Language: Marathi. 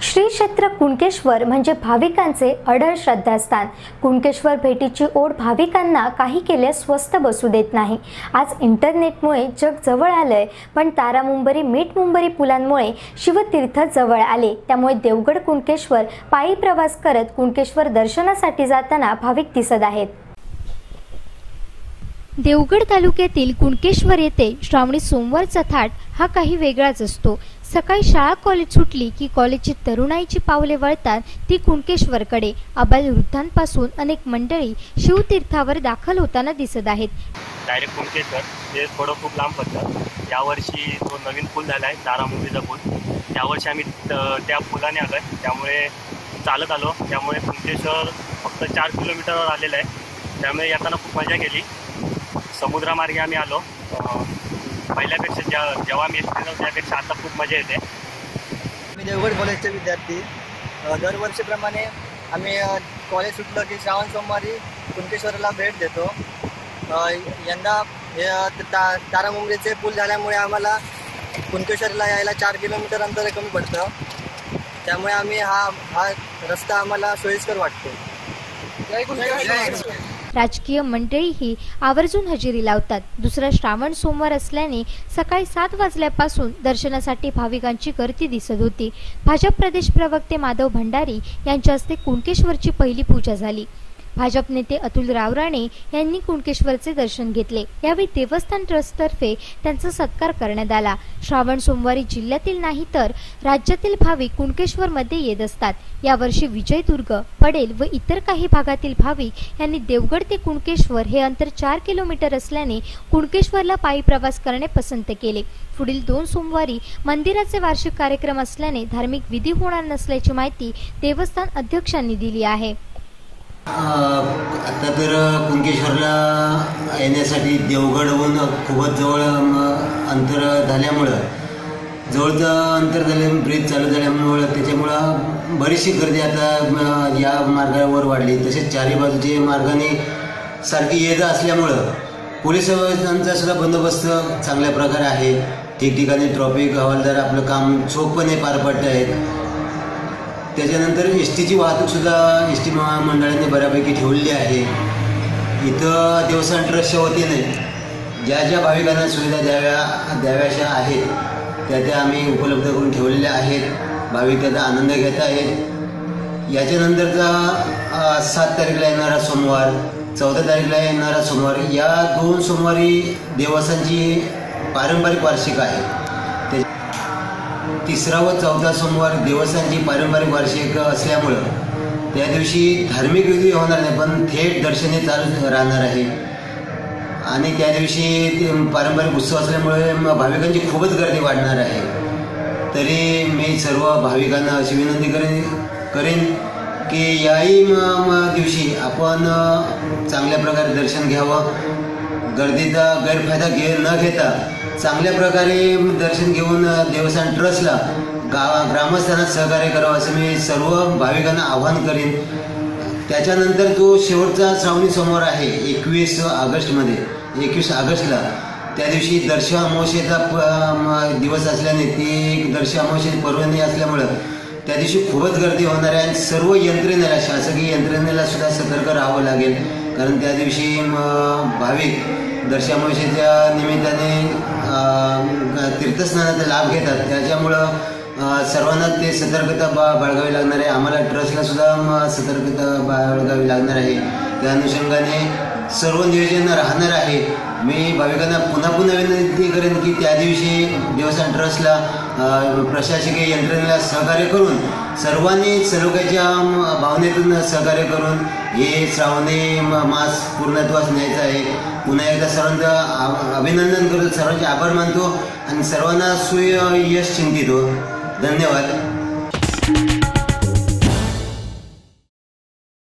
श्री क्षेत्र कुणकेश्वर म्हणजे भाविकांचे अढळ श्रद्धास्थान। कुणकेश्वर भेटीची ओढ भाविकांना काही केल्यास स्वस्त बसू देत नाही। आज इंटरनेटमुळे जग जवळ आलंय, पण तारा मुंबरी मीठ मुंबरी पुलांमुळे शिवतीर्थ जवळ आले। त्यामुळे देवगड कुणकेश्वर पायी प्रवास करत कुणकेश्वर दर्शनासाठी जाताना भाविक दिसत आहेत। देवगड तालुक्यातील कुणकेश्वर येथे श्रावणी सोमवारचा थाट हा काही वेगळाच असतो। सकाळी शाळा कॉलेज सुटली की कॉलेजची तरुणाईची पावले वळतात ती कुणकेश्वरकडे। अबालवृद्धांपासून अनेक मंडळी शिवतीर्थावर दाखल होताना दिसत आहेत। डायरेक्ट कुणकेश्वर हे थोडं खूप लांब पडतं। यावर्षी तो नवीन पूल झाला आहे, तारा मुंबरीचा पूल। यावर्षी आम्ही त्या पुलाने आलोय, त्यामुळे चालत आलो। त्यामुळे कुणकेश्वर फक्त 4 किलोमीटरवर आलेलं आहे। त्यामुळे येताना खूप मजा केली। समुद्रामार्गे आम्ही आलो। पहिल्यापेक्षा जेव्हा मी येतो त्यापेक्षा आता खूप मजा येते। मी देवगड कॉलेजचे विद्यार्थी। दरवर्षीप्रमाणे आम्ही कॉलेज सुटलं की श्रावण सोमवारी कुणकेश्वरला भेट देतो। यंदा हे तारा मुंबरीचे पूल झाल्यामुळे आम्हाला कुणकेश्वरला यायला 4 किलोमीटर अंतर कमी पडतं। त्यामुळे आम्ही हा रस्ता आम्हाला सोयीस्कर वाटतो। राजकीय मंडळीही आवर्जून हजेरी लावतात। दुसरा श्रावण सोमवार असल्याने सकाळी 7 वाजल्यापासून दर्शनासाठी भाविकांची गर्दी दिसत होती। भाजप प्रदेश प्रवक्ते माधव भंडारी यांच्या हस्ते कुणकेश्वरची पहिली पूजा झाली। भाजप नेते अतुल रावराणे यांनी कुणकेश्वरचे दर्शन घेतले। यावेळी देवस्थान ट्रस्टतर्फे त्यांचा सत्कार करण्यात आला। श्रावण सोमवारी जिल्ह्यातील नाही तर राज्यातील भाविक कुणकेश्वरमध्ये येत असतात। यावर्षी विजयदुर्ग, पडेल व इतर काही भागातील भाविक यांनी देवगड ते कुणकेश्वर हे अंतर 4 किलोमीटर असल्याने कुणकेश्वरला पायी प्रवास करणे पसंत केले। पुढील 2 सोमवारी मंदिराचे वार्षिक कार्यक्रम असल्याने धार्मिक विधी होणार नसल्याची माहिती देवस्थान अध्यक्षांनी दिली आहे। आता तर कुणकेश्वरला येण्यासाठी देवगडहून खूपच जवळ अंतर झाल्यामुळं जवळचं अंतर झाल्यामुळे ब्रिज चालू झाल्यामुळं त्याच्यामुळं बरीचशी गर्दी आता या मार्गावर वाढली। तसेच चारी बाजूचे मार्गाने सारखी ये जा असल्यामुळं पोलिसांचा सुद्धा बंदोबस्त चांगल्या प्रकारे आहे। ठिकठिकाणी ट्रॅफिक हवालदार आपलं काम चोखपणे पार पाडत आहेत। त्याच्यानंतर एसटीची वाहतूक सुद्धा एसटी मंडळाने बऱ्यापैकी ठेवलेली आहे। इथं देवस्थान ट्रस्टच्या वतीने ज्या ज्या भाविकांना सुविधा द्याव्याशा आहेत त्या आम्ही उपलब्ध करून ठेवलेल्या आहेत। भाविक त्याचा आनंद घेत आहेत। याच्यानंतरचा 7 तारीखला येणारा सोमवार, 14 तारीखला येणारा सोमवार, या 2 सोमवारी देवस्थानची पारंपरिक वार्षिक आहे। 3रा व 4था सोमवार देवस्थानची पारंपरिक वार्षिक असल्यामुळं त्या दिवशी धार्मिक विधी होणार नाही, पण थेट दर्शने चालू राहणार आहे। आणि त्या दिवशी पारंपरिक उत्सव असल्यामुळे भाविकांची खूपच गर्दी वाढणार आहे। तरी मी सर्व भाविकांना अशी विनंती करेन की याही दिवशी आपण चांगल्या प्रकारे दर्शन घ्यावं। गर्दीचा गैरफायदा न घेता चांगल्या प्रकारे दर्शन घेऊन देवस्थान ट्रस्टला ग्रामस्थांना सहकार्य करावं असं मी सर्व भाविकांना आवाहन करेन। त्याच्यानंतर जो शेवटचा श्रावणी सोमवार आहे 21 ऑगस्टला, त्या दिवशी दर्शनामोक्षेचा दिवस असल्याने ती दर्शनामोक्षेची पर्वणी असल्यामुळं त्या दिवशी खूपच गर्दी होणार आहे। आणि सर्व यंत्रणेला, शासकीय यंत्रणेला सुद्धा सतर्क राहावं लागेल, कारण त्या दिवशी भाविक दर्शनामोक्षेच्या निमित्ताने तीर्थस्नानाचा लाभ घेतात। त्याच्यामुळं सर्वांना ते सतर्कता बाळगावी लागणार आहे। आम्हाला ट्रस्टला सुद्धा सतर्कता बाळगावी लागणार आहे। त्या अनुषंगाने सर्व नियोजन राहणार आहे। मी भाविकांना पुन्हा विनंती करेन की त्या दिवशी देवस्थान ट्रस्टला प्रशासकीय यंत्रणेला सहकार्य करून सर्वांनी सलोख्याच्या भावनेतून सहकार्य करून हे श्रावणी मास पूर्णत्वास न्यायचा आहे। पुन्हा एकदा सर्वांचं अभिनंदन करतो, सर्वांचे आभार मानतो आणि सर्वांना सुयश चिंतितो। धन्यवाद।